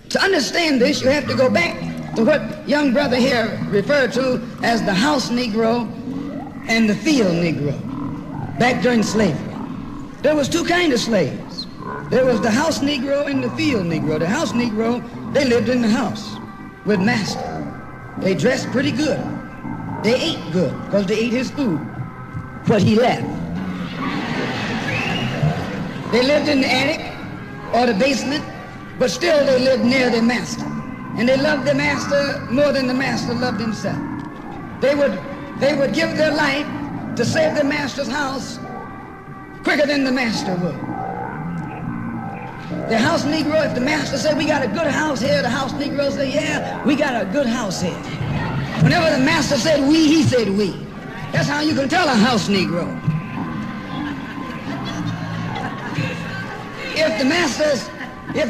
To understand this, you have to go back to what young brother here referred to as the house Negro and the field Negro, back during slavery. There was two kinds of slaves. There was the house Negro and the field Negro. The house Negro, they lived in the house with master. They dressed pretty good. They ate good because they ate his food, what he left. They lived in the attic or the basement, but still they lived near their master. And they loved their master more than the master loved himself. They would give their life to save their master's house quicker than the master would. The house Negro, if the master said, we got a good house here, the house Negro said, yeah, we got a good house here. Whenever the master said we, he said we. That's how you can tell a house Negro. If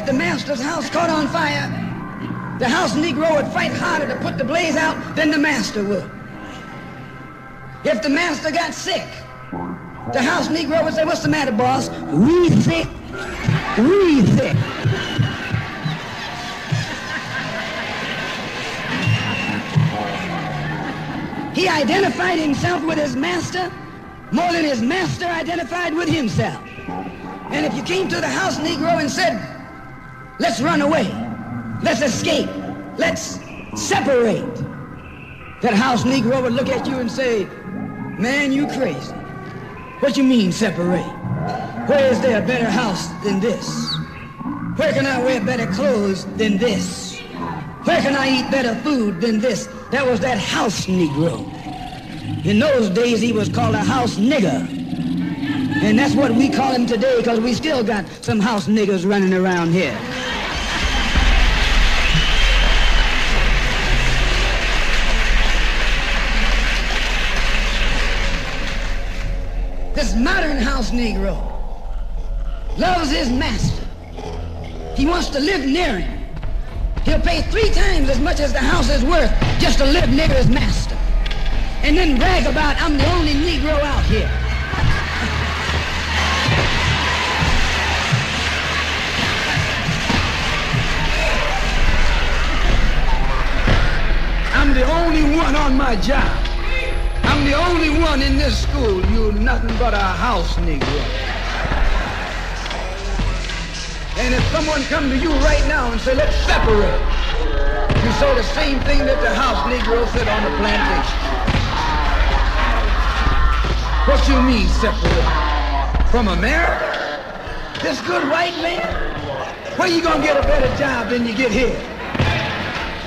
the master's house caught on fire, the house Negro would fight harder to put the blaze out than the master would. If the master got sick, the house Negro would say, what's the matter, boss? We sick. We sick. He identified himself with his master more than his master identified with himself. And if you came to the house Negro and said, let's run away, let's escape, let's separate, that house Negro would look at you and say, man, you crazy. What you mean separate? Where is there a better house than this? Where can I wear better clothes than this? Where can I eat better food than this? That was that house Negro. In those days, he was called a house nigger. And that's what we call him today, because we still got some house niggers running around here. This modern house Negro loves his master. He wants to live near him. He'll pay 3 times as much as the house is worth just to live near his master. And then brag about, I'm the only Negro out here. I'm the only one on my job. I'm the only one in this school. You're nothing but a house Negro. And if someone come to you right now and say, let's separate, you say the same thing that the house Negro said on the plantation. What you mean separate? From America? This good white man? Where you gonna get a better job than you get here?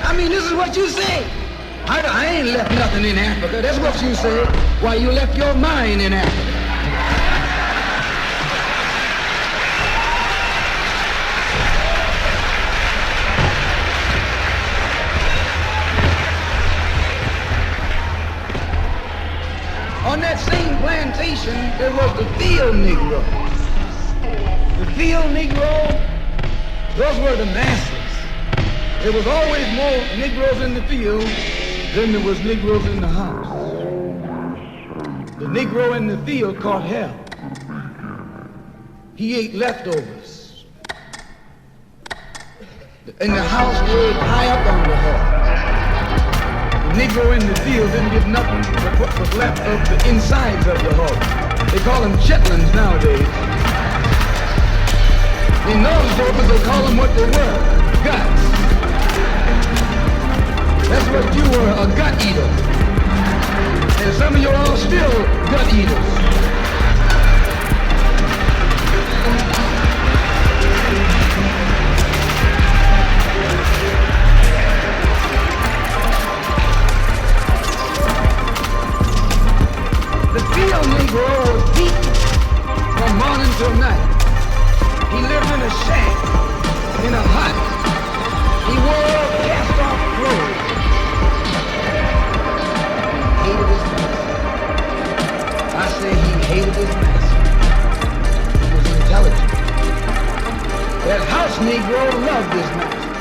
I mean, this is what you say. I ain't left nothing in Africa. That's what you say. Why, you left your mind in Africa. On that same plantation, there was the field Negro. The field Negro, those were the masses. There was always more Negroes in the field than there was Negroes in the house. The Negro in the field caught hell. He ate leftovers. In the house, they ate high up on the hog. The Negro in the field didn't get nothing but what was left of the insides of the hog. They call them chitlins nowadays. In those days, they call them what they were, guts. That's what you were, a gut eater. And some of you are all still gut eaters. The field Negro was beaten from morning till night. He lived in a shack, in a hut. He wore cast-off clothes. Hated his master. I say he hated his master. He was intelligent. That house Negro loved his master.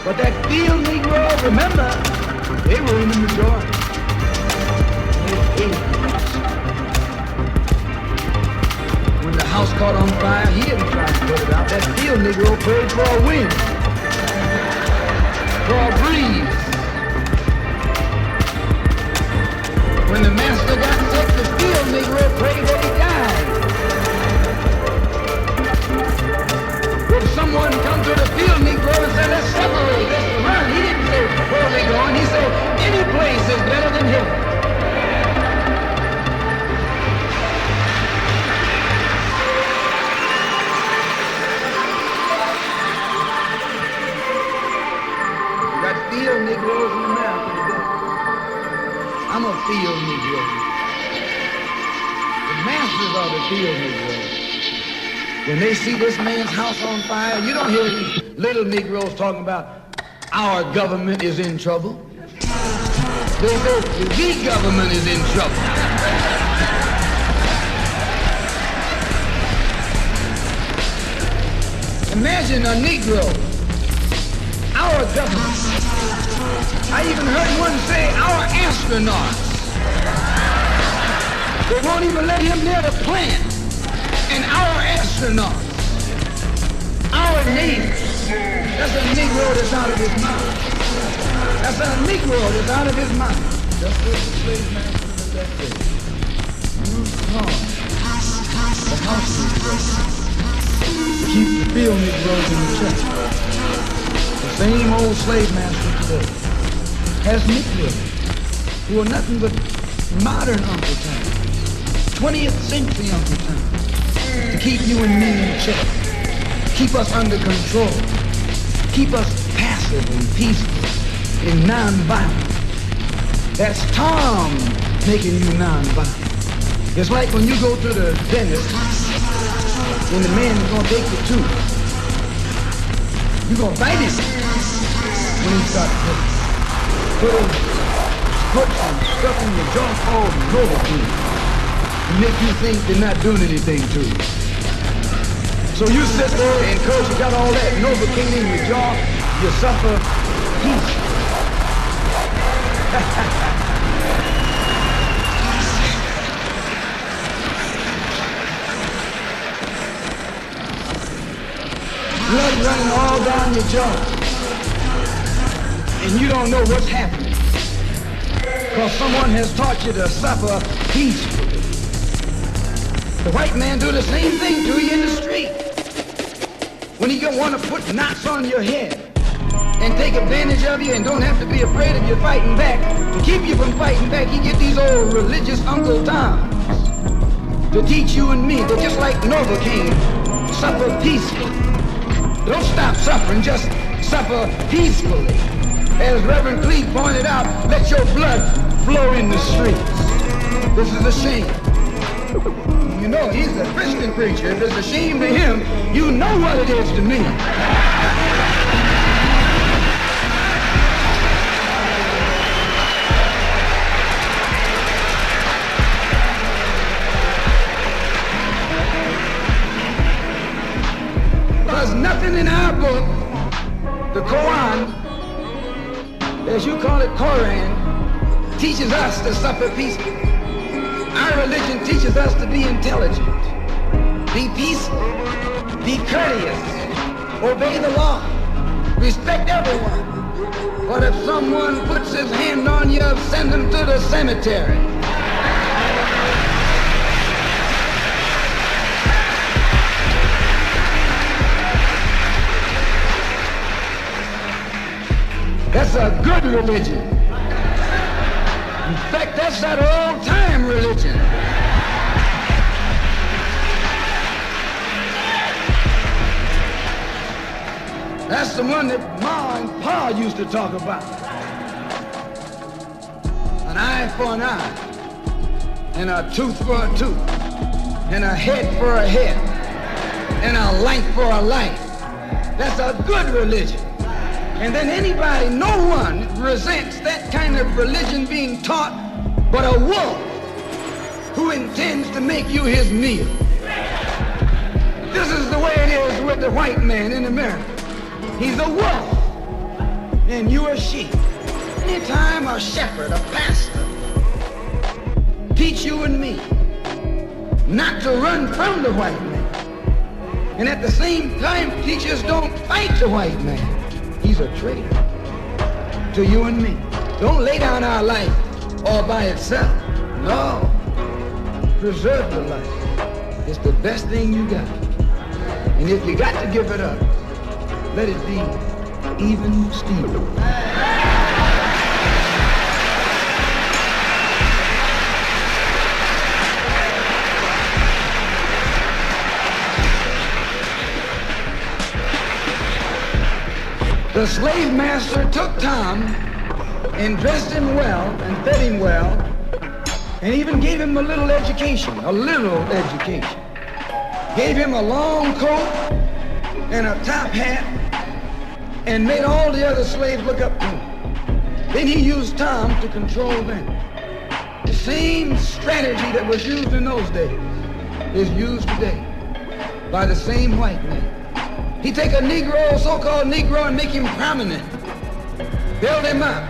But that field Negro, remember, they were in the majority. They hated him. When the house caught on fire, he didn't try to put it out. That field Negro prayed for a wind. for a breeze. When the master got sick, the field Negro prayed that he died. If someone come to the field Negro and say, let's separate, let's run, he didn't say, where are we going? He said, any place is better than heaven. You got field Negroes in America today. I'm a field Negro. The masters are the field Negroes. When they see this man's house on fire, you don't hear these little Negroes talking about our government is in trouble. They say the government is in trouble. Imagine a Negro, our government. I even heard one say our astronauts. They won't even let him near the plant. And our astronauts, our Navy, that's a Negro that's out of his mind. That's a Negro that's out of his mind. Just as the slave master of that day used cars, the house Negroes, to keep the field Negroes in the check. The same old slave master today has Negroes who are nothing but modern Uncle Tom, 20th century Uncle Tom. To keep you and me in check, keep us under control, keep us passive and peaceful and non-violent. That's Tom making you non-violent. It's like when you go to the dentist and the man is gonna take the tooth. You're gonna bite him when he starts put some stuff in your jaw called Novocaine. Make you think they're not doing anything to you. So you sit there and because you got all that Novocaine in your jaw, you suffer peace. Blood running all down your jaw. And you don't know what's happening. Because someone has taught you to suffer peacefully. The white man do the same thing to you in the street. When he want to put knots on your head and take advantage of you and don't have to be afraid of you fighting back. To keep you from fighting back, he get these old religious Uncle Toms to teach you and me. They're just like Novocaine. Suffer peacefully. Don't stop suffering, just suffer peacefully. As Reverend Cleave pointed out, let your blood flow in the streets. This is a shame. You know, he's a Christian preacher. If it's a shame to him, you know what it is to me. There's nothing in our book, the Quran, as you call it, Koran, teaches us to suffer peacefully. Our religion teaches us to be intelligent, be peaceful, be courteous, obey the law, respect everyone. But if someone puts his hand on you, send him to the cemetery. That's a good religion. In fact, that's that old-time religion. That's the one that Ma and Pa used to talk about. An eye for an eye, and a tooth for a tooth, and a head for a head, and a life for a life. That's a good religion. And then anybody, no one resents that kind of religion being taught but a wolf who intends to make you his meal. This is the way it is with the white man in America. He's a wolf and you a sheep. Anytime a shepherd, a pastor, teach you and me not to run from the white man, and at the same time teach us don't fight the white man. He's a traitor. to you and me. Don't lay down our life all by itself. No. Preserve the life. It's the best thing you got. And if you got to give it up, let it be even Steven. The slave master took Tom and dressed him well and fed him well and even gave him a little education, Gave him a long coat and a top hat and made all the other slaves look up to him. Then he used Tom to control them. The same strategy that was used in those days is used today by the same white man. He take a Negro, so-called Negro, and make him prominent. Build him up,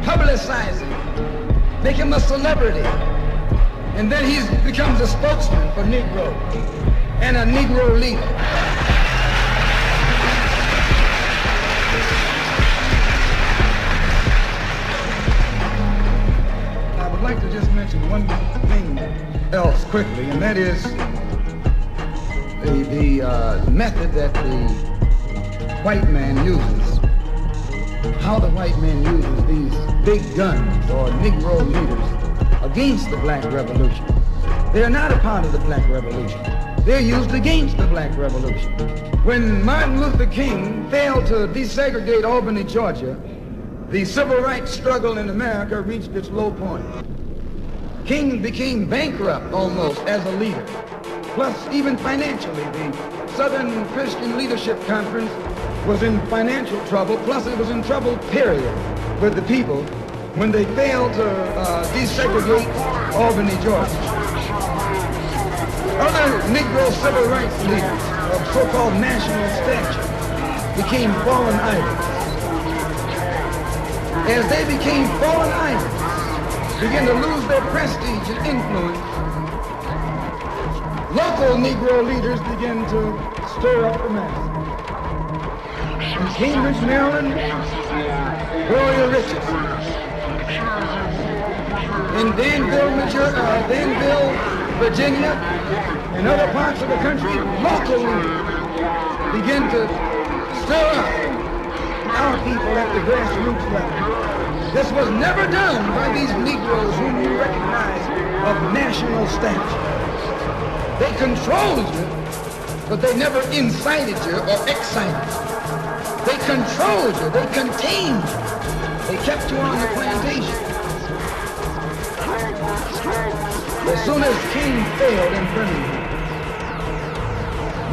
publicize him, make him a celebrity. And then he becomes a spokesman for Negro and a Negro leader. I would like to just mention one thing else quickly, and that is the method that the white man uses, how the white man uses these big guns or Negro leaders against the black revolution. They're not a part of the black revolution. They're used against the black revolution. When Martin Luther King failed to desegregate Albany, Georgia, the civil rights struggle in America reached its low point. King became bankrupt almost as a leader. Plus, even financially, the Southern Christian Leadership Conference was in financial trouble, plus it was in trouble, period, with the people when they failed to desegregate Albany, Georgia. Other Negro civil rights leaders of so-called national stature became fallen idols. As they became fallen idols, began to lose their prestige and influence, local Negro leaders began to stir up the masses. In Cambridge, Maryland, Gloria Richardson. In Danville, Virginia, and other parts of the country, local leaders began to stir up our people at the grassroots level. This was never done by these Negroes whom you recognize of national stature. They controlled you, but they never incited you or excited you. They controlled you, they contained you. They kept you on the plantation. As soon as King failed in Birmingham,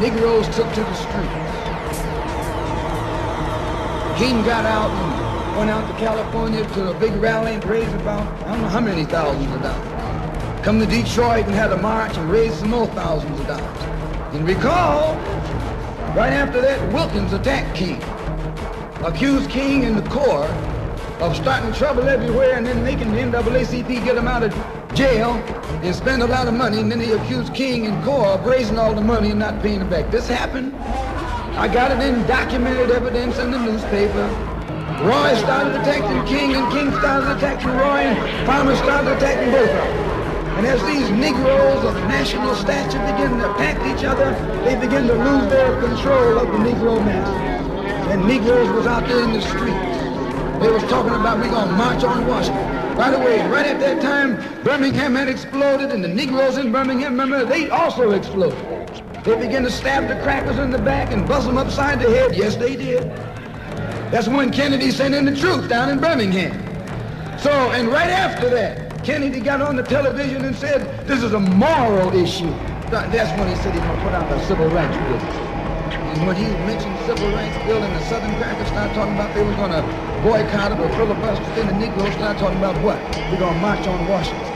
Negroes took to the streets. King got out and went out to California to a big rally and raised about, I don't know how many thousands of dollars. Come to Detroit and had a march and raised some more thousands of dollars. And recall, right after that, Wilkins attacked King, accused King and the Corps of starting trouble everywhere and then making the NAACP get him out of jail and spend a lot of money, and then he accused King and Corps of raising all the money and not paying it back. This happened. I got it in documented evidence in the newspaper. Roy started attacking King and King started attacking Roy and Farmer started attacking both of them. And as these Negroes of national stature begin to attack each other, they begin to lose their control of the Negro masses. And Negroes was out there in the streets. They was talking about we're going to march on Washington. By the way, right at that time, Birmingham had exploded, and the Negroes in Birmingham, remember, they also exploded. They began to stab the crackers in the back and bust them upside the head. Yes, they did. That's when Kennedy sent in the troops down in Birmingham. So, and right after that, Kennedy got on the television and said, this is a moral issue. That's when he said he's going to put out the civil rights bill. And when he mentioned civil rights bill and the Southern crackers started talking about they were going to boycott it or filibuster, then the Negroes started talking about what? We're going to march on Washington,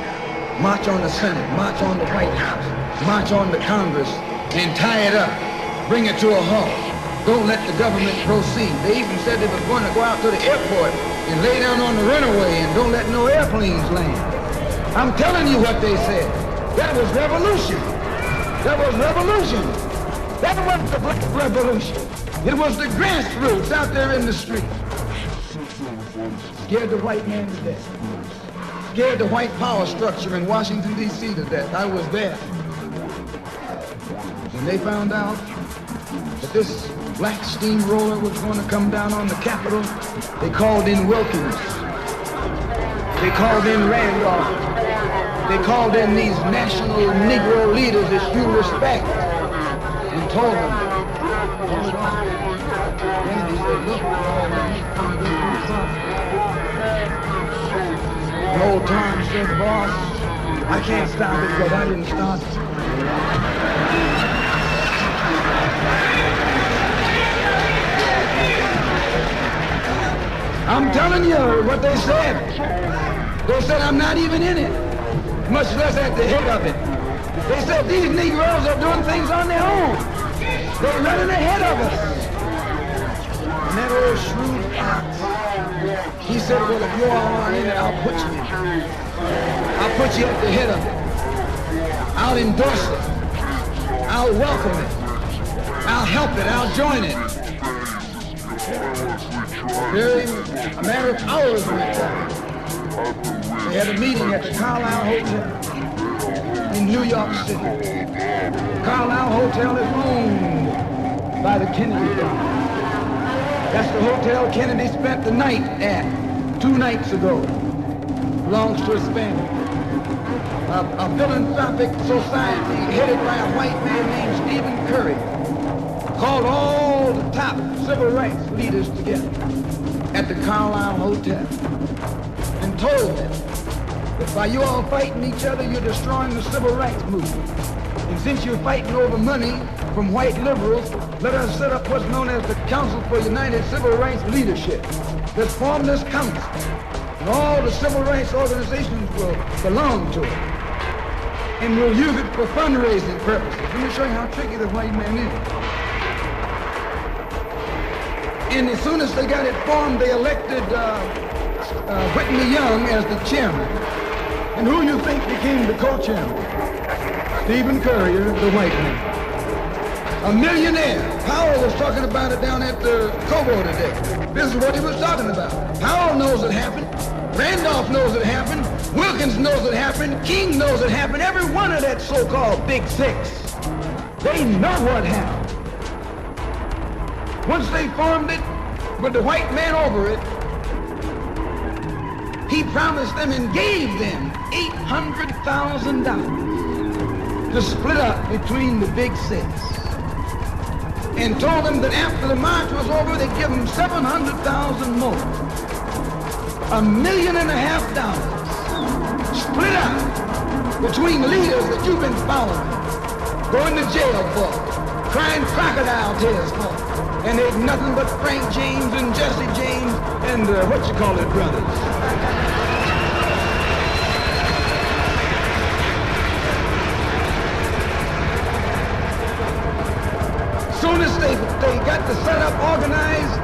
march on the Senate, march on the White House, march on the Congress, and tie it up, bring it to a halt. Don't let the government proceed. They even said they were going to go out to the airport and lay down on the runway and don't let no airplanes land. I'm telling you what they said. That was revolution. That was revolution. That wasn't the black revolution. It was the grassroots out there in the street. Scared the white man to death. Scared the white power structure in Washington, D.C. to death. I was there. When they found out that this black steamroller was going to come down on the Capitol, they called in Wilkins. They called in Randolph. They called in these national Negro leaders that you respect and told them. Kennedy said, look, and old Tom said, boss, I can't stop it because I didn't start it. I'm telling you what they said. They said I'm not even in it, much less at the head of it. They said these Negroes are doing things on their own. They're running ahead of us. And that old shrewd fox, he said, well, if you all aren't in it, I'll put you in it. I'll put you at the head of it. I'll endorse it. I'll welcome it. I'll help it. I'll join it. Very a matter of hours went by. They had a meeting at the Carlisle Hotel in New York City. The Carlisle Hotel is owned by the Kennedy family. That's the hotel Kennedy spent the night at 2 nights ago. Belongs to his family. A philanthropic society headed by a white man named Stephen Curry called all the top civil rights leaders together at the Carlisle Hotel and told them that by you all fighting each other, you're destroying the civil rights movement. And since you're fighting over money from white liberals, let us set up what's known as the Council for United Civil Rights Leadership. Let's form this council, and all the civil rights organizations will belong to it. And we'll use it for fundraising purposes. Let me show you how tricky the white man is. And as soon as they got it formed, they elected Whitney Young as the chairman. And who you think became the co-chairman? Stephen Curry, the white man. A millionaire. Powell was talking about it down at the Cobo today. This is what he was talking about. Powell knows it happened. Randolph knows it happened. Wilkins knows it happened. King knows it happened. Every one of that so-called Big Six. They know what happened. Once they formed it, with the white man over it, he promised them and gave them $800,000 to split up between the Big Six. And told them that after the march was over, they'd give them $700,000 more. $1.5 million split up between leaders that you've been following, going to jail for, crying crocodile tears for. And there's nothing but Frank James and Jesse James and brothers. Soon as they got the setup organized,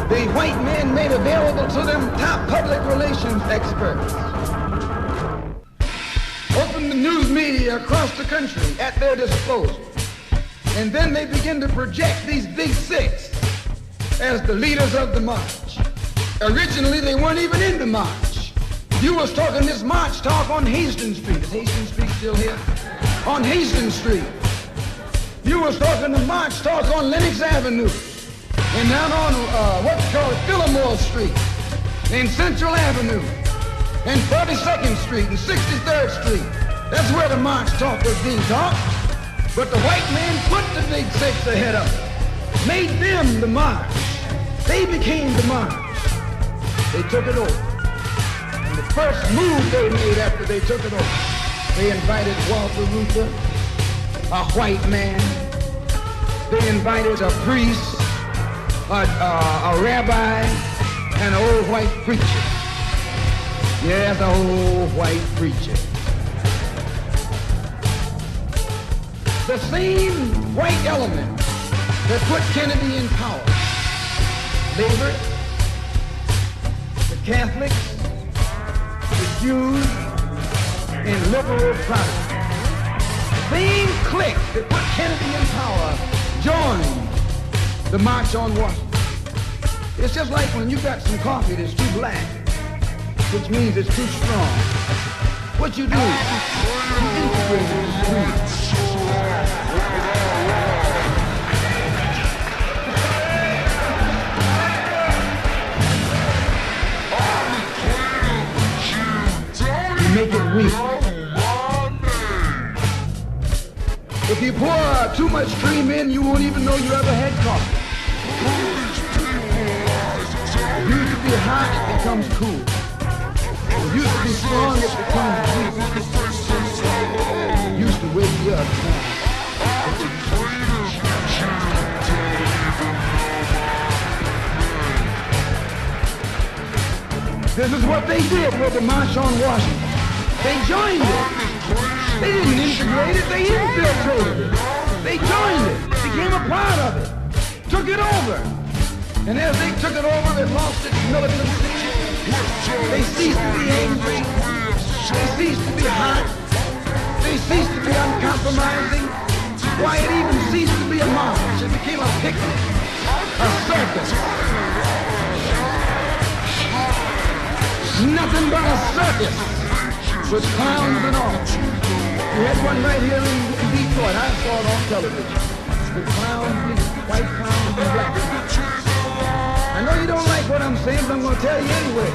the white men made available to them top public relations experts. Opened the news media across the country at their disposal. And then they begin to project these Big Six as the leaders of the march. Originally, they weren't even in the march. You was talking this march talk on Hastings Street. Is Hastings Street still here? On Hastings Street. You was talking the march talk on Lenox Avenue. And down on Fillmore Street. And Central Avenue. And 42nd Street and 63rd Street. That's where the march talk was being taught. But the white man put the Big Six ahead of it, made them the march. They became the march. They took it over. And the first move they made after they took it over, they invited Walter Reuther, a white man. They invited a priest, a rabbi, and an old white preacher. Yes, an old white preacher. The same white element that put Kennedy in power. Labor, the Catholics, the Jews, and liberal Protestants. The same clique that put Kennedy in power joined the March on Washington. It's just like when you got some coffee that's too black, which means it's too strong. What you do, you integrate it with cream. You make it weak. If you pour too much cream in, you won't even know you ever had coffee. It used to be hot, it becomes cool. It used to be strong, it becomes weak. It used to wake you up. This is what they did with the March on Washington. They joined it. They didn't integrate it, they infiltrated it. They joined it, became a part of it, took it over. And as they took it over, it lost its militancy. They ceased to be angry. They ceased to be hot. They ceased to be uncompromising. Why, it even ceased to be a march. It became a picnic, a circus. Nothing but a circus with clowns and all. We had one right here in Detroit. I saw it on television. With clowns, white clowns and black clowns. I know you don't like what I'm saying, but I'm going to tell you anyway.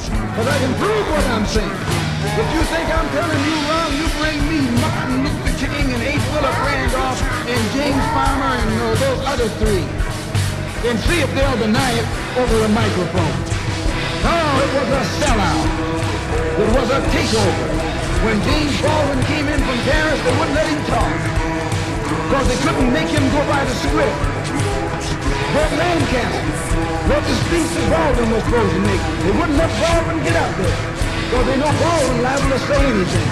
Because I can prove what I'm saying. If you think I'm telling you wrong, you bring me Martin Luther King and H. Philip Randolph and James Farmer and those other three. And see if they'll deny it over a microphone. Oh, it was a sellout. It was a takeover. When James Baldwin came in from Paris, they wouldn't let him talk. Because they couldn't make him go by the script. Burt Lancaster wrote the speech that Baldwin was supposed to make. They wouldn't let Baldwin get out there. Because they know Baldwin liable to say anything.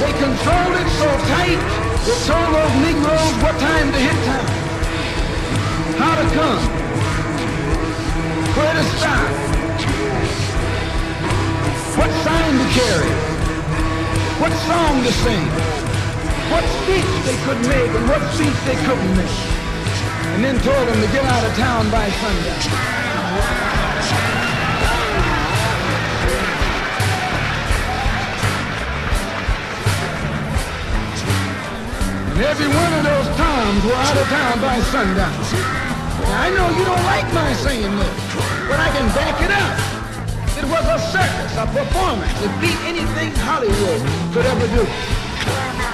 They controlled it so tight, they told those Negroes what time to hit town. How to come. Where to stop. What sign to carry. What song to sing. What speech they could make and what speech they couldn't make. And then told them to get out of town by sundown. And every one of those Toms were out of town by sundown. Now, I know you don't like my saying this, but I can back it up. It was a circus, a performance. It beat anything Hollywood could ever do.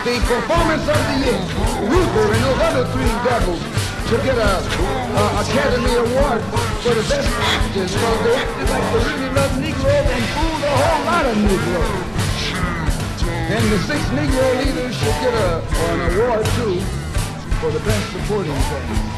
The performance of the year, Luther and those other three devils to get a Academy Award for the best actors because they acted like they really loved Negroes and fooled a whole lot of Negroes. And the 6 Negro leaders should get an award too for the best supporting cast.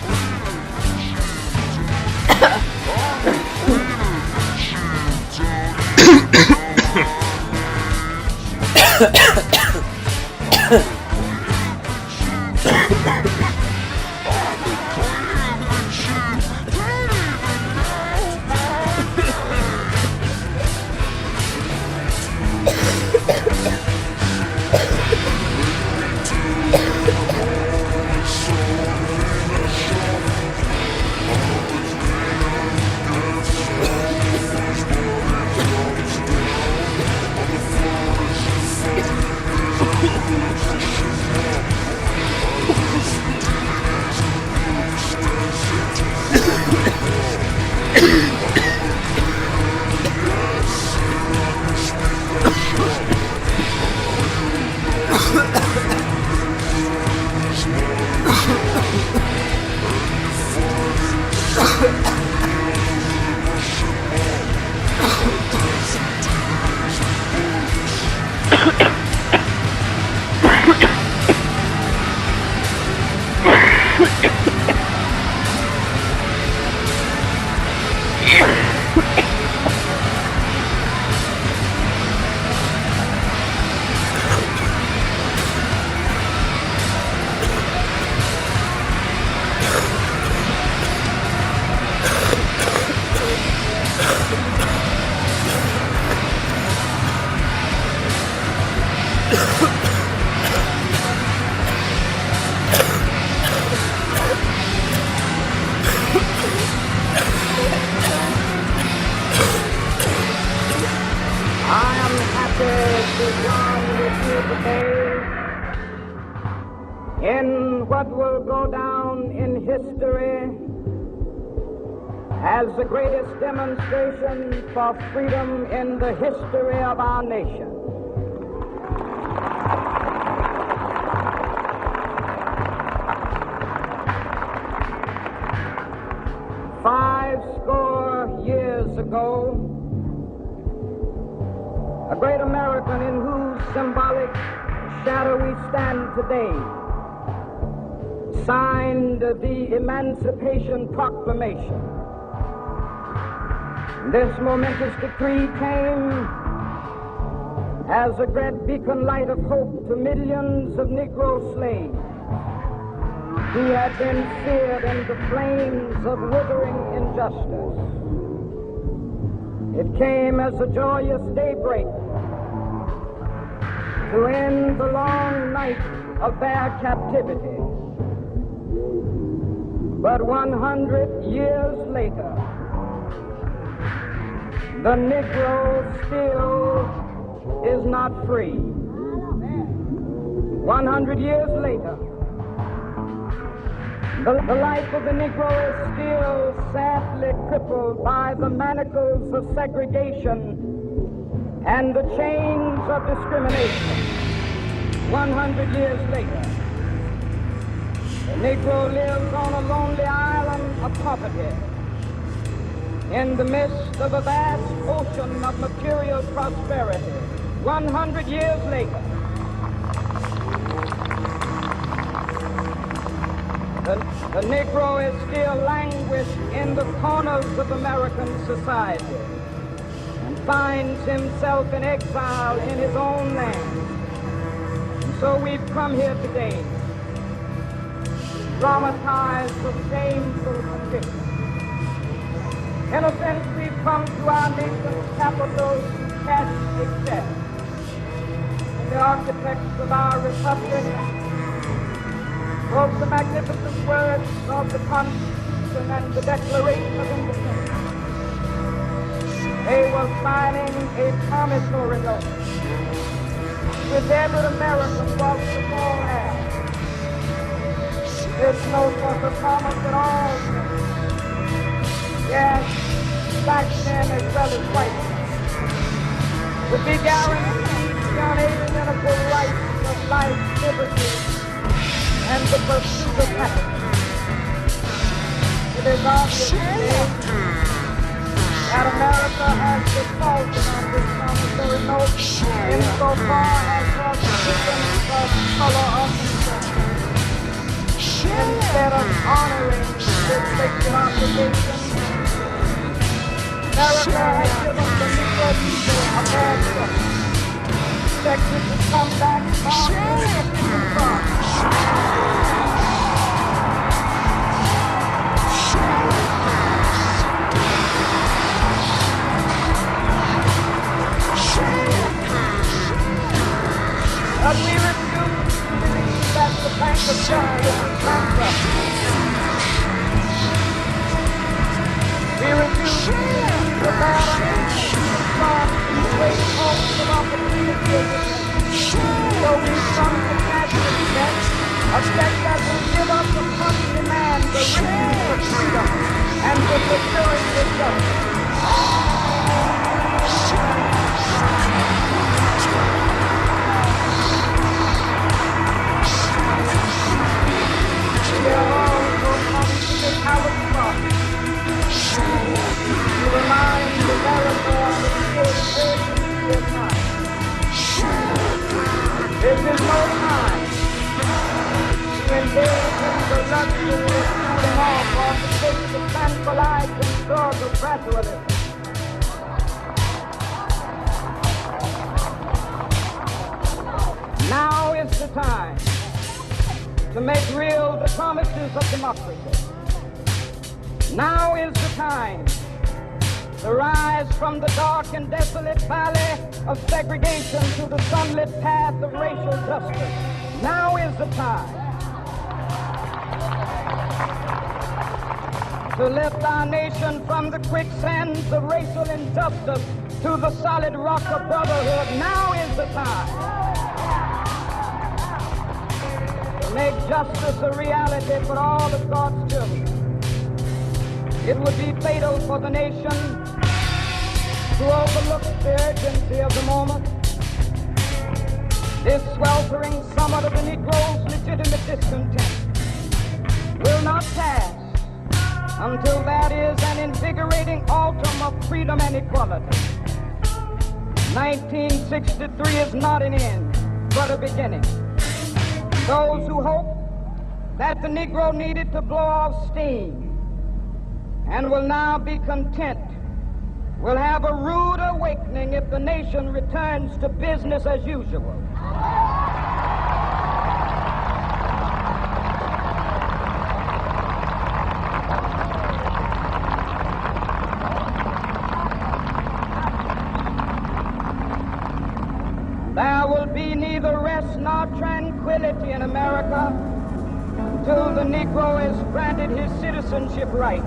what will go down in history as the greatest demonstration for freedom in the history of our nation. Years ago, a great American in whose symbolic shadow we stand today signed the Emancipation Proclamation. This momentous decree came as a great beacon light of hope to millions of Negro slaves who had been seared in the flames of withering injustice. It came as a joyous daybreak to end the long night of their captivity. But 100 years later, the Negro still is not free. 100 years later, the life of the Negro is still sadly crippled by the manacles of segregation and the chains of discrimination. 100 years later, the Negro lives on a lonely island of poverty in the midst of a vast ocean of material prosperity. 100 years later, the Negro is still languished in the corners of American society and finds himself in exile in his own land. And so we've come here today, dramatized with shameful conviction. In a sense, we've come to our nation's capital to cash a check. And the architects of our republic wrote the magnificent words of the Constitution and the Declaration of Independence. They were signing a promissory note which every American was to fall at. This note was a promise that all men, yes, black men as well as white men, would be guaranteed the unalienable rights of life, liberty, and the pursuit of happiness. It is obvious today that America has defaulted on this promissory note insofar as her citizens of color are concerned. Instead of honoring this sacred obligation, America has given the Negro people a bad look. Expected to come back far from but we refuse to believe that the bank of justice is bankrupt. We refuse to believe that there are any great hopes of opportunity. So we come to pass this check, a check that will give us a country man the riches of freedom and the security of justice. We have also come to the Howard Cross to remind America of the urgency of time. This is no time to engage in the luxury of shooting off or to take the tranquilizing drug of gradualism. Now is the time to make real the promises of democracy. Now is the time to rise from the dark and desolate valley of segregation to the sunlit path of racial justice. Now is the time to lift our nation from the quicksands of racial injustice to the solid rock of brotherhood. Now is the time to make justice a reality for all of God's children. It would be fatal for the nation to overlook the urgency of the moment. This sweltering summit of the Negro's legitimate discontent will not pass until there is an invigorating autumn of freedom and equality. 1963 is not an end, but a beginning. Those who hope that the Negro needed to blow off steam and will now be content will have a rude awakening if the nation returns to business as usual. There will be neither rest nor tranquility in America until the Negro is granted his citizenship rights.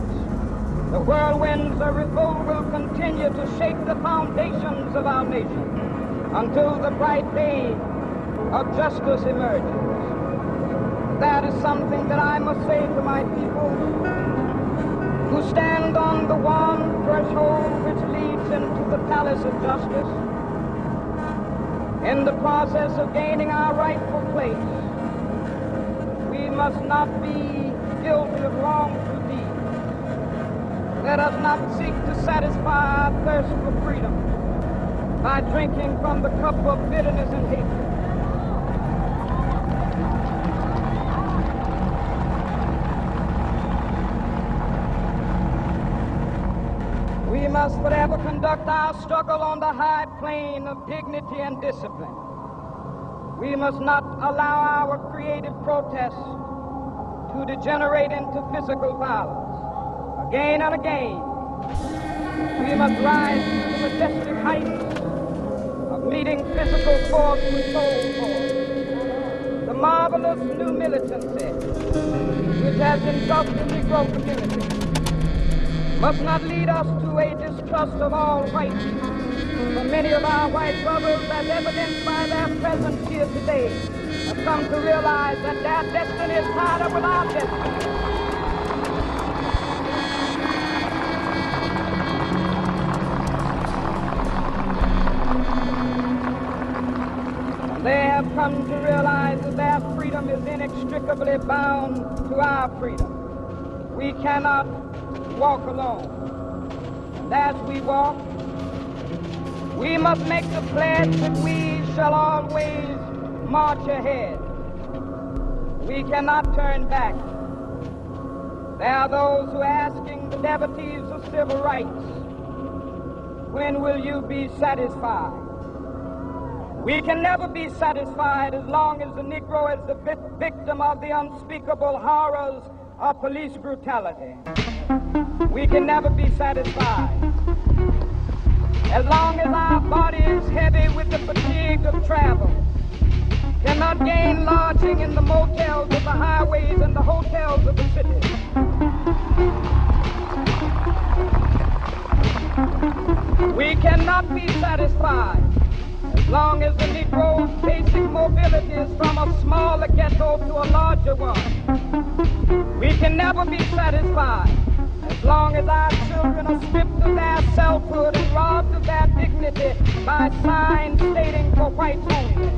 The whirlwinds of revolt will continue to shake the foundations of our nation until the bright day of justice emerges. That is something that I must say to my people who stand on the one threshold which leads into the palace of justice. In the process of gaining our rightful place, we must not be guilty of wrongful deeds. Let us not seek to satisfy our thirst for freedom by drinking from the cup of bitterness and hatred. We must forever conduct our struggle on the high plane of dignity and discipline. We must not allow our creative protests to degenerate into physical violence. Again and again, we must rise to the majestic heights of meeting physical force with soul force. The marvelous new militancy which has engulfed the Negro community must not lead us to a distrust of all whites. For many of our white brothers, as evidenced by their presence here today, have come to realize that their destiny is tied up with our destiny. They have come to realize that their freedom is inextricably bound to our freedom. We cannot walk alone. And as we walk, we must make the pledge that we shall always march ahead. We cannot turn back. There are those who are asking the devotees of civil rights, when will you be satisfied? We can never be satisfied as long as the Negro is the victim of the unspeakable horrors of police brutality. We can never be satisfied as long as our body is heavy with the fatigue of travel, cannot gain lodging in the motels of the highways and the hotels of the cities. We cannot be satisfied as long as the Negro's basic mobility is from a smaller ghetto to a larger one. We can never be satisfied as long as our children are stripped of their selfhood and robbed of their dignity by signs stating for whites only.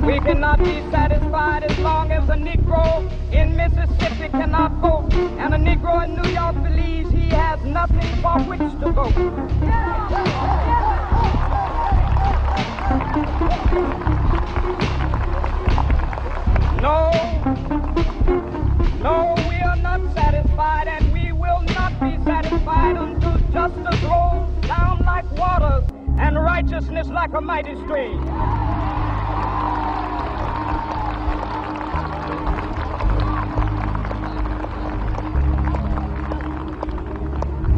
We cannot be satisfied as long as a Negro in Mississippi cannot vote and a Negro in New York believes he has nothing for which to vote. No, we are not satisfied, and we will not be satisfied until justice rolls down like waters and righteousness like a mighty stream.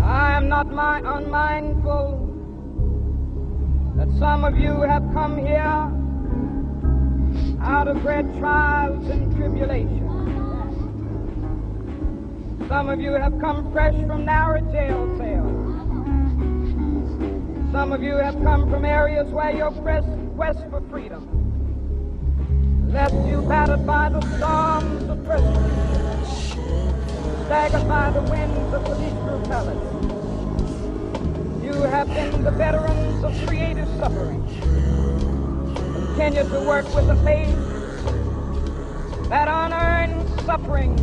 I am not unmindful that some of you have come here out of great trials and tribulations. Some of you have come fresh from narrow jail cells. Some of you have come from areas where your quest for freedom left you battered by the storms of persecution, staggered by the winds of police brutality. You have been the veterans of creative suffering. Continue to work with the faith that unearned suffering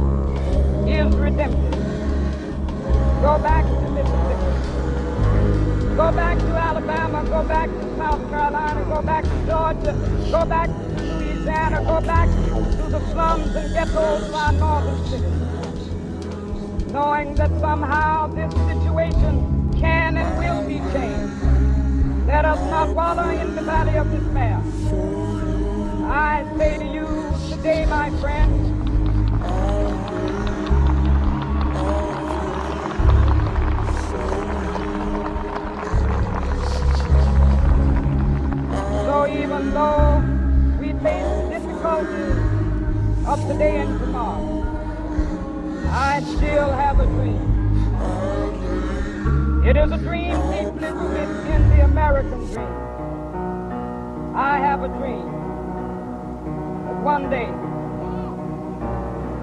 is redemptive. Go back to Mississippi. Go back to Alabama. Go back to South Carolina. Go back to Georgia. Go back to Louisiana. Go back to the slums and ghettos of our northern cities, knowing that somehow this situation can and will be changed. Let us not wallow in the valley of despair. I say to you today, my friends, so even though we face the difficulties of today and tomorrow, I still have a dream. It is a dream deeply rooted in the American dream. I have a dream that one day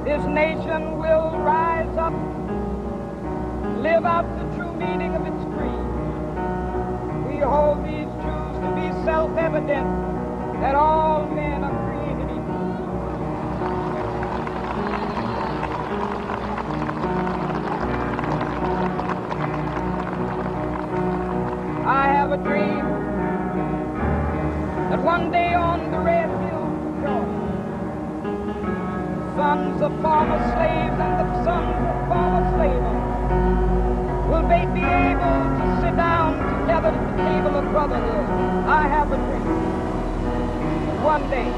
this nation will rise up, live out the true meaning of its creed. We hold these truths to be self-evident, that all men are created equal. I have a dream that one day on the red hills of Georgia, sons of former slaves and the sons of former slave owners will they be able to sit down together at the table of brotherhood. I have a dream that one day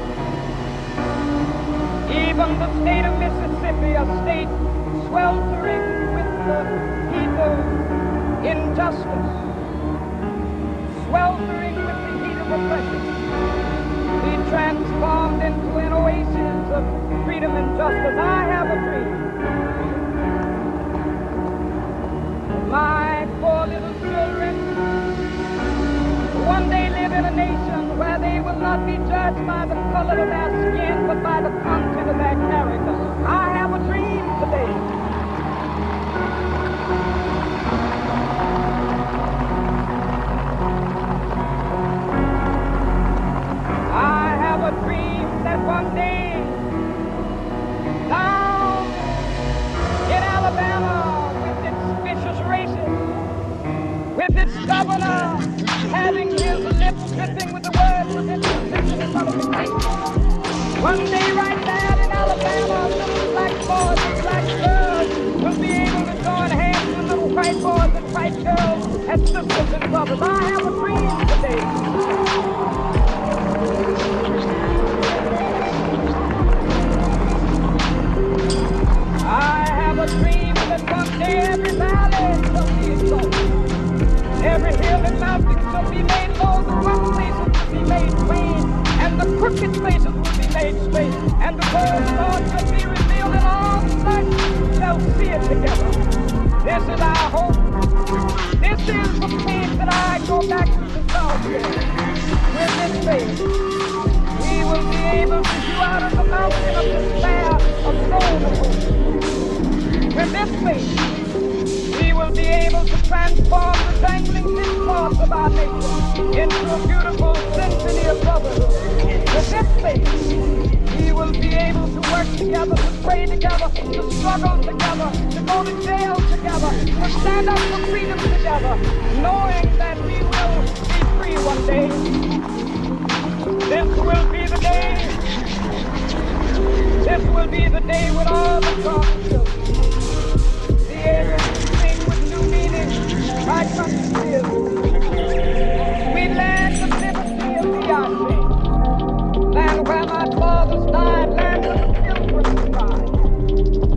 even the state of Mississippi, a state sweltering with the heat of injustice, sweltering with the heat of oppression, be transformed into an oasis of freedom and justice. I have a dream. My poor little children one day live in a nation where they will not be judged by the color of their skin, but by the content of their character. I have a dream today. I have a dream that one day down in Alabama, with its vicious races, with its governor having his lips dripping with the words of imposition and nullification, one day right there in Alabama, little black boys and black girls will be able to join hands with little white boys and white girls as sisters and brothers. I have a dream today. I have a dream that one day every valley shall be exalted, every hill and mountain shall be made low, the rough places will be made plain, and the crooked places will be made straight, and the word of God shall be revealed, and all flesh shall see it together. This is our hope. This is the faith that I go back to the South with. With this faith, we will be able to do out of the mountain of despair a stone of hope. With this faith, we will be able to transform the dangling discourse of our nation into a beautiful symphony of brotherhood. With this faith, we will be able to work together, to pray together, to struggle together, to go to jail together, to stand up for freedom together, knowing that we will be free one day. This will be the day. This will be the day when all the promises will be able to sing with new meaning. My country is we land of liberty of the Yahweh, land where my fathers died, land where the pilgrims cried,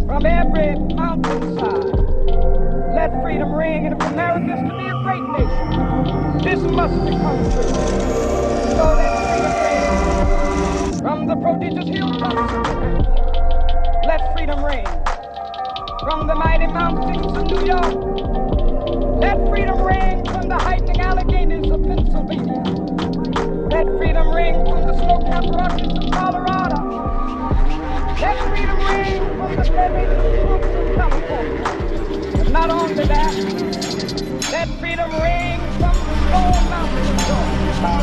from every mountainside. Let freedom ring, and if America is to be a great nation, this must become true. So let freedom ring from the prodigious hilltops of New Hampshire. Let freedom ring from the mighty mountains of New York. Let freedom ring from the heightening Alleghenies Let freedom ring from the snow-capped Rockies of Colorado. Let freedom ring from the levees of troops in California. But not only that, let freedom ring from the Stone Mountain of Georgia.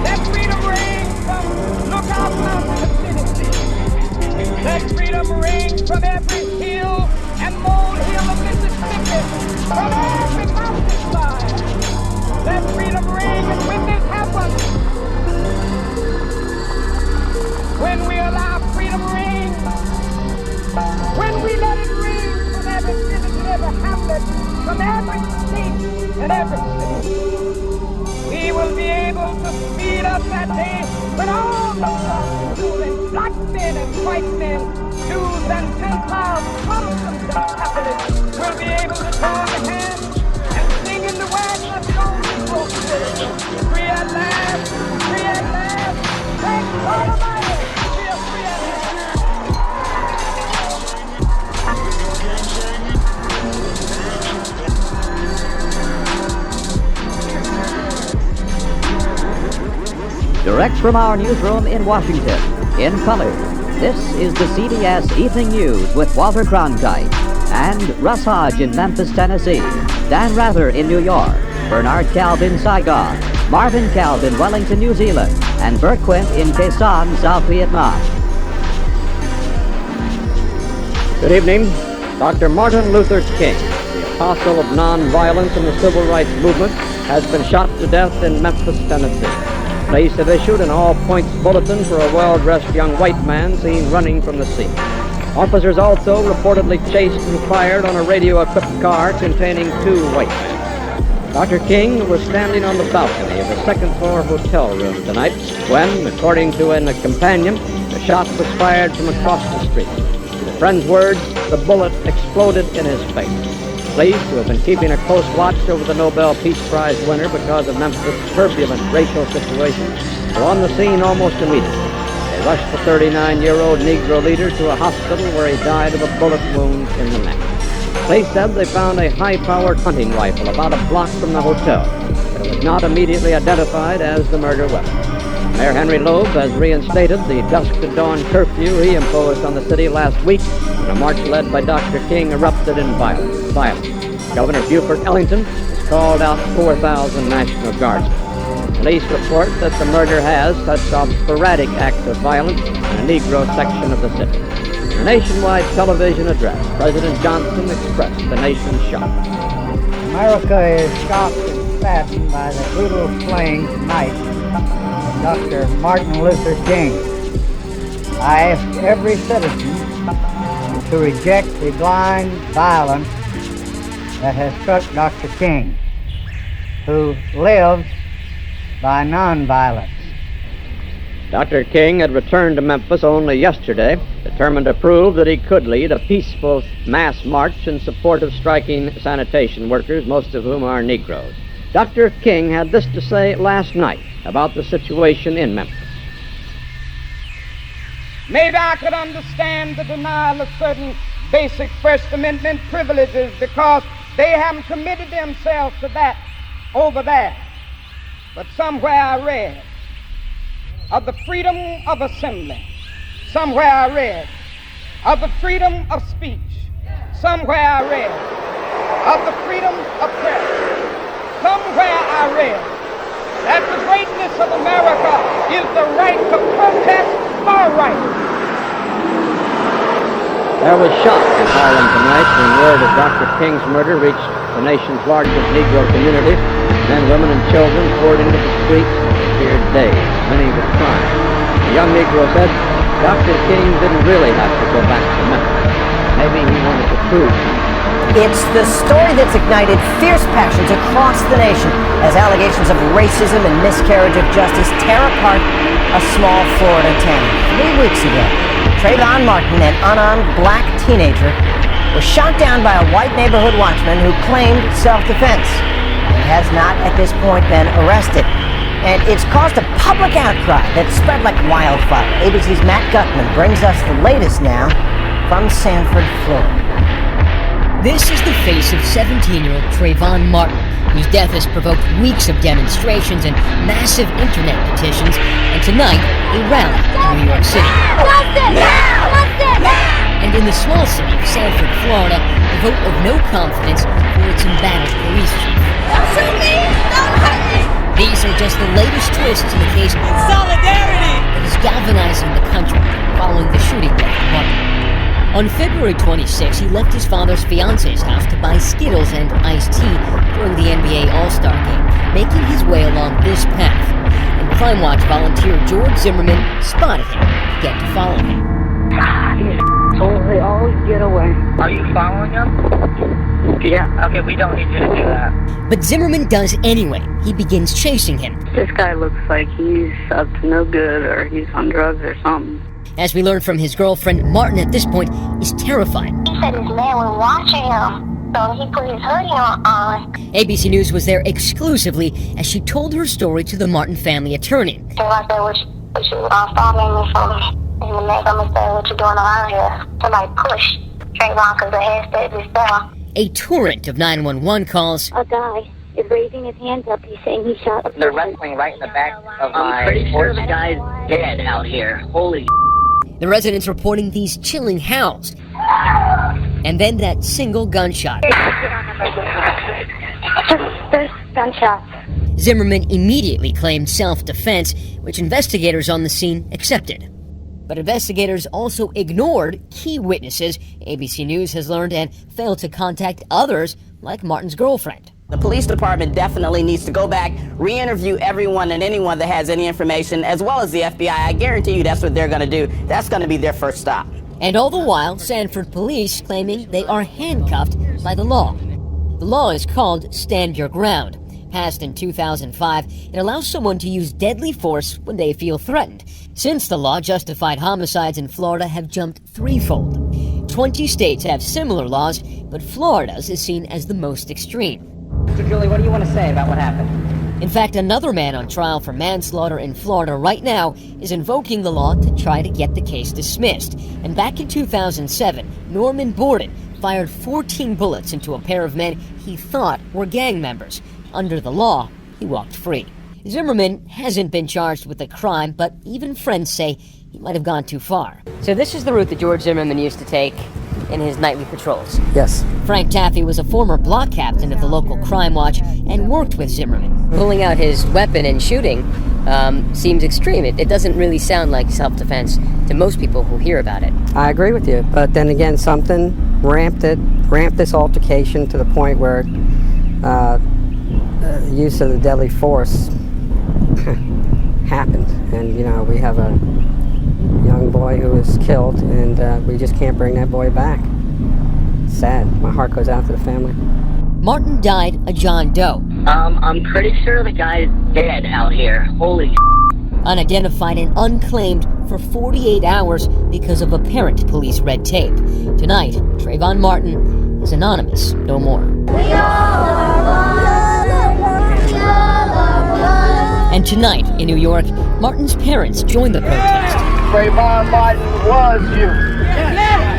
Let freedom ring from Lookout Mountain of Tennessee. Let freedom ring from every hill and molehill of Mississippi, from every mountainside. Let freedom ring, and when this happens, when we allow freedom ring, when we let it ring from every village and every hamlet, from every state and every city, we will be able to speed up that day when all the children, black men and white men, Jews and Gentiles, Protestants and Catholics, will be able to join hands and sing in the wagon of those people. Free at last, free at last, thank God Almighty, we are free at last. Direct from our newsroom in Washington, in color, this is the CBS Evening News with Walter Cronkite and Russ Hodge in Memphis, Tennessee, Dan Rather in New York, Bernard Kalb in Saigon, Marvin Kalb in Wellington, New Zealand, and Bert Quint in Quezon, South Vietnam. Good evening. Dr. Martin Luther King, the apostle of nonviolence in the civil rights movement, has been shot to death in Memphis, Tennessee. Police have issued an all-points bulletin for a well-dressed young white man seen running from the scene. Officers also reportedly chased and fired on a radio-equipped car containing 2 white men. Dr. King was standing on the balcony of a second-floor hotel room tonight when, according to a companion, the shot was fired from across the street. In a friend's words, the bullet exploded in his face. Police, who have been keeping a close watch over the Nobel Peace Prize winner because of Memphis' turbulent racial situation, were on the scene almost immediately. They rushed the 39-year-old Negro leader to a hospital where he died of a bullet wound in the neck. Police said they found a high-powered hunting rifle about a block from the hotel, but it was not immediately identified as the murder weapon. Mayor Henry Loeb has reinstated the dusk-to-dawn curfew he imposed on the city last week when a march led by Dr. King erupted in violence. Governor Buford Ellington has called out 4,000 National Guardsmen. Police report that the murder has such a sporadic act of violence in a Negro section of the city. In a nationwide television address, President Johnson expressed the nation's shock. America is shocked and saddened by the brutal slaying tonight of Dr. Martin Luther King. I ask every citizen to reject the blind violence that has struck Dr. King, who lives by nonviolence. Dr. King had returned to Memphis only yesterday, determined to prove that he could lead a peaceful mass march in support of striking sanitation workers, most of whom are Negroes. Dr. King had this to say last night about the situation in Memphis. Maybe I could understand the denial of certain basic First Amendment privileges because they haven't committed themselves to that over there. But somewhere I read of the freedom of assembly. Somewhere I read of the freedom of speech. Somewhere I read of the freedom of press. Somewhere I read that the greatness of America is the right to protest for rights. There was shock in Harlem tonight when word of Dr. King's murder reached the nation's largest Negro community. Men, women, and children poured into the streets and feared days. Many were crying. The young Negro said Dr. King didn't really have to go back to Memphis. Maybe he wanted to prove something. It's the story that's ignited fierce passions across the nation as allegations of racism and miscarriage of justice tear apart a small Florida town. 3 weeks ago, Trayvon Martin, an unarmed black teenager, was shot down by a white neighborhood watchman who claimed self-defense. He has not at this point been arrested. And it's caused a public outcry that spread like wildfire. ABC's Matt Gutman brings us the latest now from Sanford, Florida. This is the face of 17-year-old Trayvon Martin. whose death has provoked weeks of demonstrations and massive internet petitions, and tonight, a rally in New York City. And in the small city of Sanford, Florida, a vote of no confidence for its embattled police chief. Don't shoot me! Don't hurt me! These are just the latest twists in the case Solidarity! that is galvanizing the country following the shooting death of Martin. On February 26, he left his father's fiance's house to buy Skittles and iced tea during the NBA All-Star Game, making his way along this path. And Crime Watch volunteer George Zimmerman spotted him to get to follow him. They always get away. Are you following him? Yeah. Okay, we don't need you to do that. But Zimmerman does anyway. He begins chasing him. This guy looks like he's up to no good, or he's on drugs or something. As we learn from his girlfriend, Martin at this point is terrified. He said his man was watching him, so he put his hoodie on. ABC News was there exclusively as she told her story to the Martin family attorney. So I said, what you following me from? And the man gonna say, what you doing around here? Somebody push Trayvon because the head said this down. A torrent of 911 calls. A guy is raising his hands up. He's saying he shot a person. They're wrestling right in the back of my... I'm pretty sure the guy's dead out here. Holy... The residents reporting these chilling howls. And then that single gunshot. There's gunshots. Zimmerman immediately claimed self-defense, which investigators on the scene accepted. But investigators also ignored key witnesses, ABC News has learned, and failed to contact others, like Martin's girlfriend. The police department definitely needs to go back, re-interview everyone and anyone that has any information, as well as the FBI. I guarantee you that's what they're going to do. That's going to be their first stop. And all the while, Sanford police claiming they are handcuffed by the law. The law is called Stand Your Ground. Passed in 2005, it allows someone to use deadly force when they feel threatened. Since the law, justified homicides in Florida have jumped threefold. 20 states have similar laws, but Florida's is seen as the most extreme. Mr. Julie, what do you want to say about what happened? In fact, another man on trial for manslaughter in Florida right now is invoking the law to try to get the case dismissed. And back in 2007, Norman Borden fired 14 bullets into a pair of men he thought were gang members. Under the law, he walked free. Zimmerman hasn't been charged with the crime, but even friends say he might have gone too far. So this is the route that George Zimmerman used to take in his nightly patrols. Yes. Frank Taffy was a former block captain of the local Crime Watch and worked with Zimmerman. Pulling out his weapon and shooting seems extreme. It doesn't really sound like self-defense to most people who hear about it. I agree with you, but then again, something ramped this altercation to the point where use of the deadly force happened. And, you know, we have a young boy who was killed, and we just can't bring that boy back. It's sad. My heart goes out to the family. Martin died a John Doe. I'm pretty sure the guy's dead out here. Holy... Unidentified and unclaimed for 48 hours because of apparent police red tape. Tonight, Trayvon Martin is anonymous no more. And tonight, in New York, Martin's parents joined the protest. Trayvon Martin was you.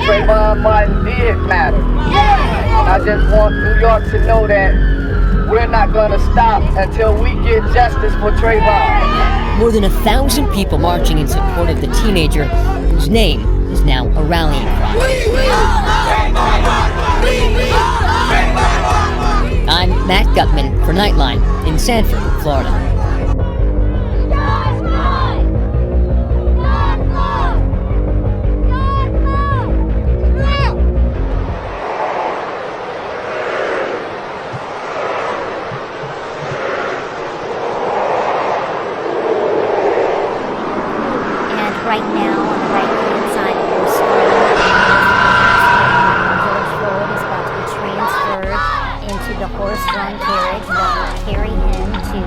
Trayvon Martin did matter. I just want New York to know that we're not going to stop until we get justice for Trayvon. More than 1,000 people marching in support of the teenager whose name is now a rallying cry. I'm Matt Gutman for Nightline in Sanford, Florida. Right now, on the right-hand side of your screen, George Floyd is about to be transferred into the horse-drawn carriage that will carry him to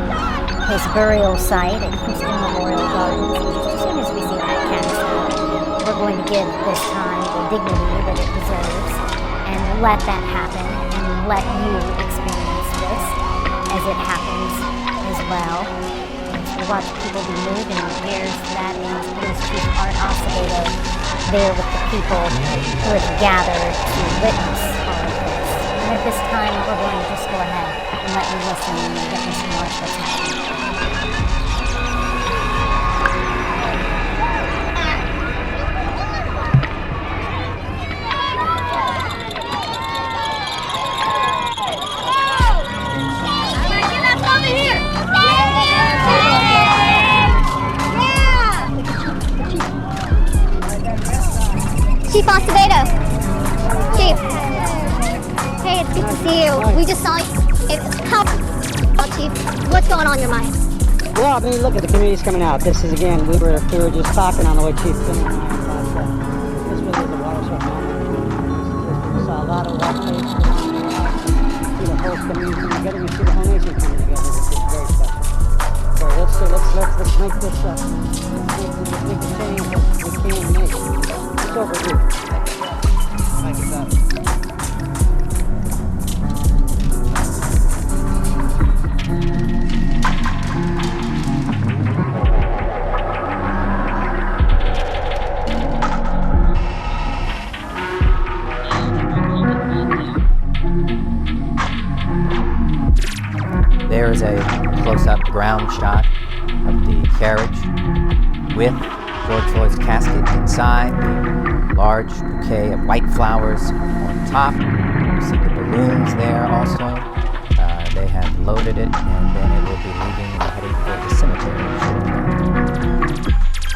his burial site at Houston Memorial Gardens. And just as soon as we see that canister, we're going to give this time the dignity that it deserves and let that happen and let you experience this as it happens as well. We watch people be moved, and there's that is Police Chief Art Acevedo there with the people who have gathered to witness all of this. And at this time, we're going to just go ahead and and let you listen and witness and watch what's happening. Chief Acevedo. Chief. Hey, it's good to see you. We just saw you. Chief, what's going on in your mind? Well, I mean, look at the community's coming out. This is, again, we were just talking on the way, Chief. This really is a watershed moment. We saw a lot of white faces. See the whole community together. We see the whole nation coming together, which is very special. So let's make this let's make the change that we can make. It's overdue. Thank you, sir. There is a close-up ground shot of the carriage with George Floyd's casket inside, the large bouquet of white flowers on top. You see the balloons there also. They have loaded it, and then it will be leaving and heading for the cemetery.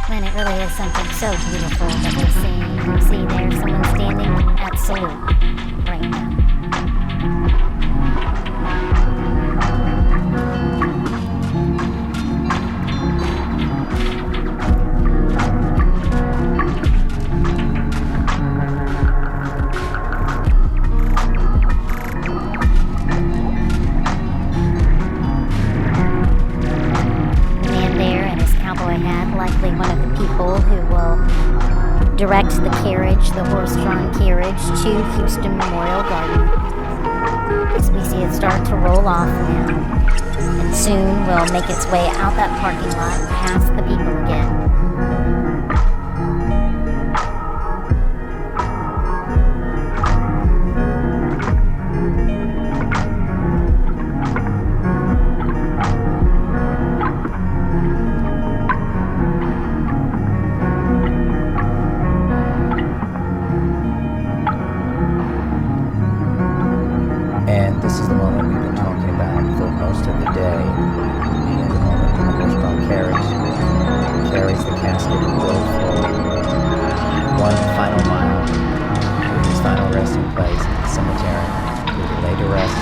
And it really is something so beautiful that we're seeing. You see there someone standing at salute right now. One of the people who will direct the carriage, the horse-drawn carriage, to Houston Memorial Garden. As we see it start to roll off now, and soon will make its way out that parking lot and past the people again. And this is the moment we've been talking about for most of the day. And the moment when the horse-drawn carriage carries the casket of George Floyd one final mile to his final resting place in the cemetery, where he lay to rest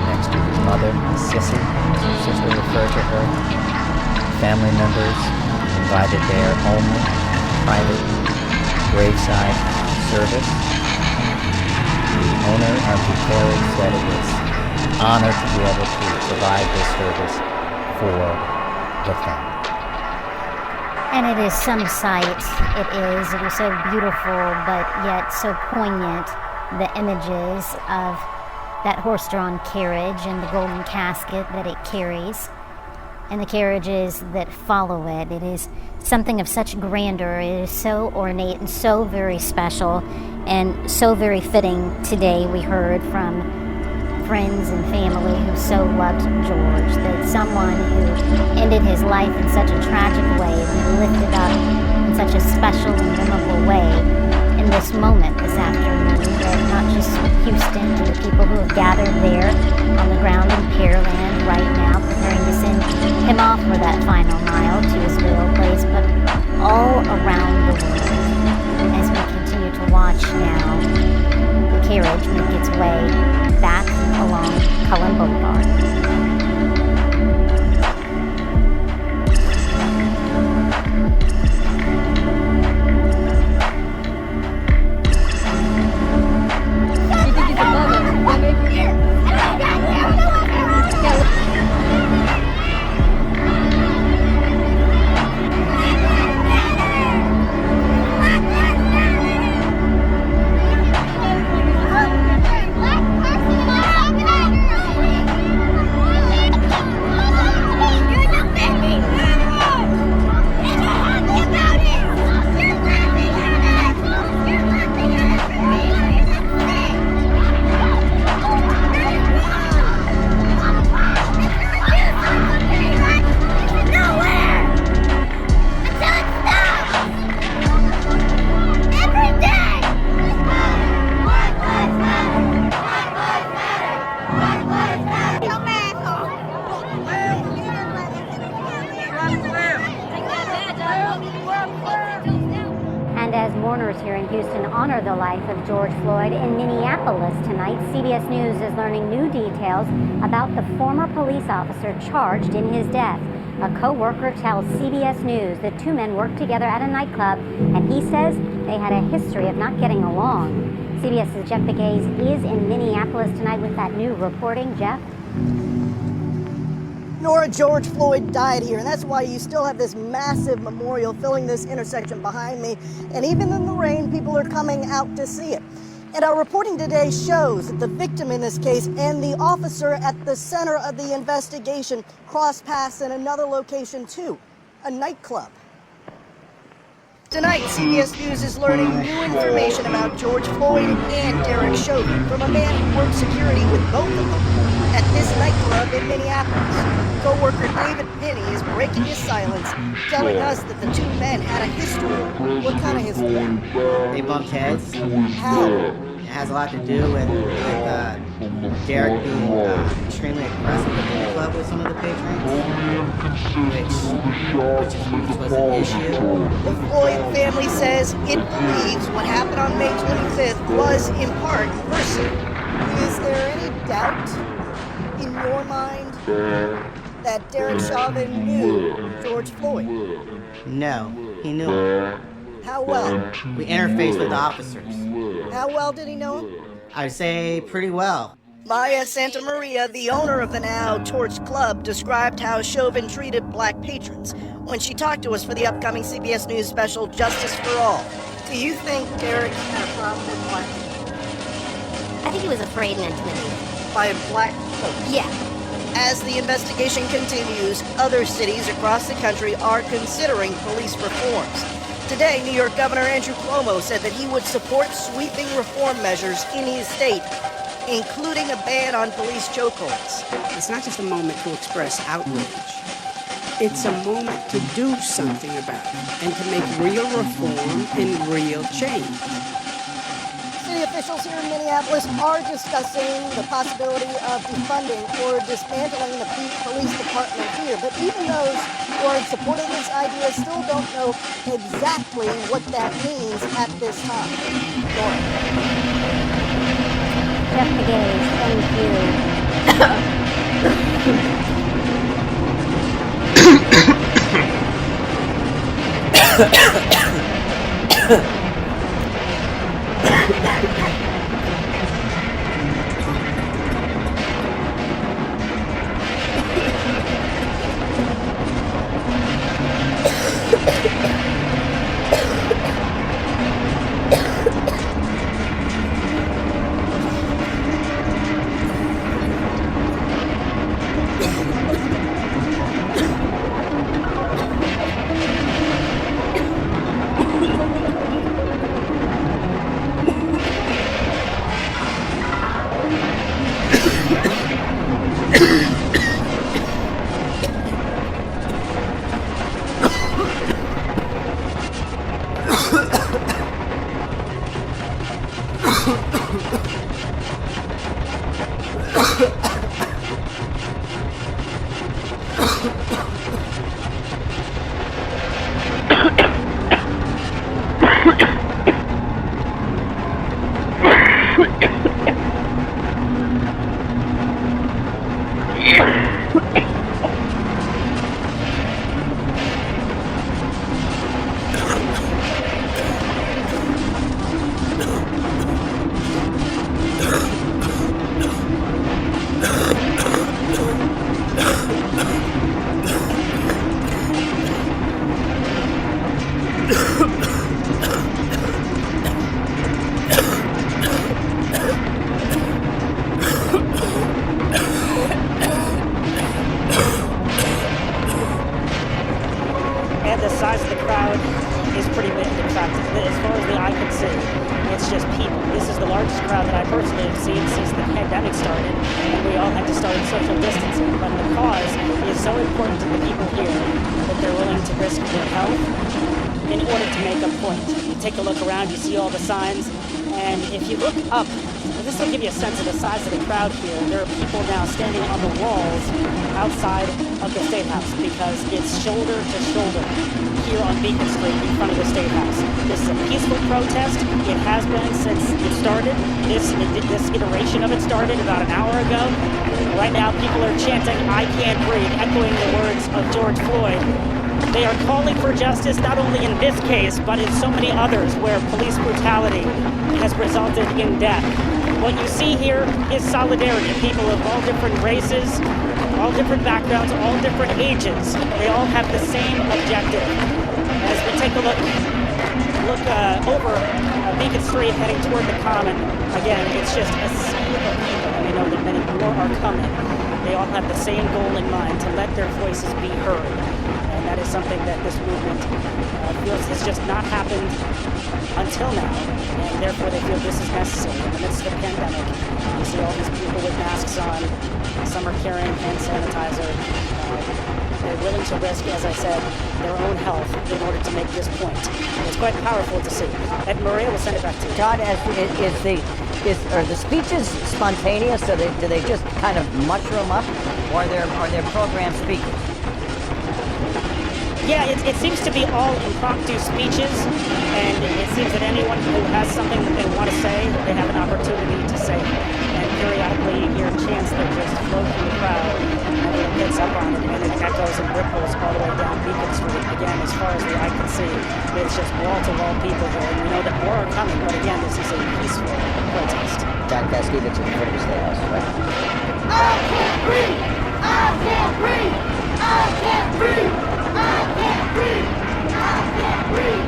next to his mother, Sissy, as her sister referred to her, family members invited there only, private graveside service. The owner of the carriage said it was an honor to be able to provide this service for the family. And it is some sight. It is so beautiful, but yet so poignant. The images of that horse-drawn carriage and the golden casket that it carries, and the carriages that follow it. It is something of such grandeur. It is so ornate and so very special, and so very fitting today. We heard from friends and family who so loved George, that someone who ended his life in such a tragic way and lifted up in such a special and memorable way in this moment this afternoon, that not just Houston and the people who have gathered there on the ground in Pearland right now, preparing to send him off for that final mile to his burial place, but all around the world as we continue to watch now the carriage make its way back along Cullen Boulevard. And as mourners here in Houston honor the life of George Floyd, in Minneapolis tonight, CBS News is learning new details about the former police officer charged in his death. A co-worker tells CBS News the two men worked together at a nightclub, and he says they had a history of not getting along. CBS's Jeff Begaze is in Minneapolis tonight with that new reporting. Jeff? Nora, George Floyd died here, and that's why you still have this massive memorial filling this intersection behind me. And even in the rain, people are coming out to see it. And our reporting today shows that the victim in this case and the officer at the center of the investigation crossed paths in another location too, a nightclub. Tonight, CBS News is learning new information about George Floyd and Derek Chauvin from a man who worked security with both of them at this nightclub in Minneapolis. Co-worker David Penny is breaking his silence, telling us that the two men had a history. What kind of history? They bumped heads. How? It has a lot to do with Derek being extremely aggressive in the club with some of the patrons, which was an issue. The Floyd family says it believes what happened on May 25th was in part personal. Is there any doubt in your mind that Derek Chauvin knew George Floyd? No, he knew him. How well? We interfaced with the officers. How well did he know him? I'd say pretty well. Maya Santa Maria, the owner of the now torched club, described how Chauvin treated black patrons when she talked to us for the upcoming CBS News special, Justice for All. Do you think Derek had a problem with black people? I think he was afraid and intimidated. By black folks? Yeah. As the investigation continues, other cities across the country are considering police reforms. Today, New York Governor Andrew Cuomo said that he would support sweeping reform measures in his state, including a ban on police chokeholds. It's not just a moment to express outrage. It's a moment to do something about it and to make real reform and real change. City officials here in Minneapolis are discussing the possibility of defunding or dismantling the police department here. But even those who are in support of this idea still don't know exactly what that means at this time. Lauren. Jeff Begaze, thank you. This will give you a sense of the size of the crowd here. There are people now standing on the walls outside of the State House because it's shoulder to shoulder here on Beacon Street in front of the State House. This is a peaceful protest. It has been since it started. This iteration of it started about an hour ago. Right now, people are chanting, "I can't breathe," echoing the words of George Floyd. They are calling for justice not only in this case, but in so many others where police brutality has resulted in death. What you see here is solidarity. People of all different races, all different backgrounds, all different ages. They all have the same objective. As we take a look over Beacon Street heading toward the Common, again, it's just a sea of people, and we know that many more are coming. They all have the same goal in mind, to let their voices be heard. And that is something that this movement feels has just not happened until now, and therefore they feel this is necessary. In the midst of the pandemic, you see all these people with masks on, some are carrying hand sanitizer. They're willing to risk, as I said, their own health in order to make this point. It's quite powerful to see. Ed Maria, we'll send it back to you. Todd, are the speeches spontaneous? Do they just kind of mushroom up, or are there programmed speakers? Yeah, it seems to be all impromptu speeches, and it seems that anyone who has something that they want to say, they have an opportunity to say it. And periodically you hear chants that just flow through the crowd, and everyone gets up on it, and it echoes and ripples all the way down Beacon Street. Again, as far as the eye can see, it's just wall-to-wall people here, and we know that more are coming, but again, this is a peaceful protest. John Caskey, that's in front of the State House, right? I can't breathe! I can't breathe! I can't breathe! I can't breathe! I can't breathe!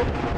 You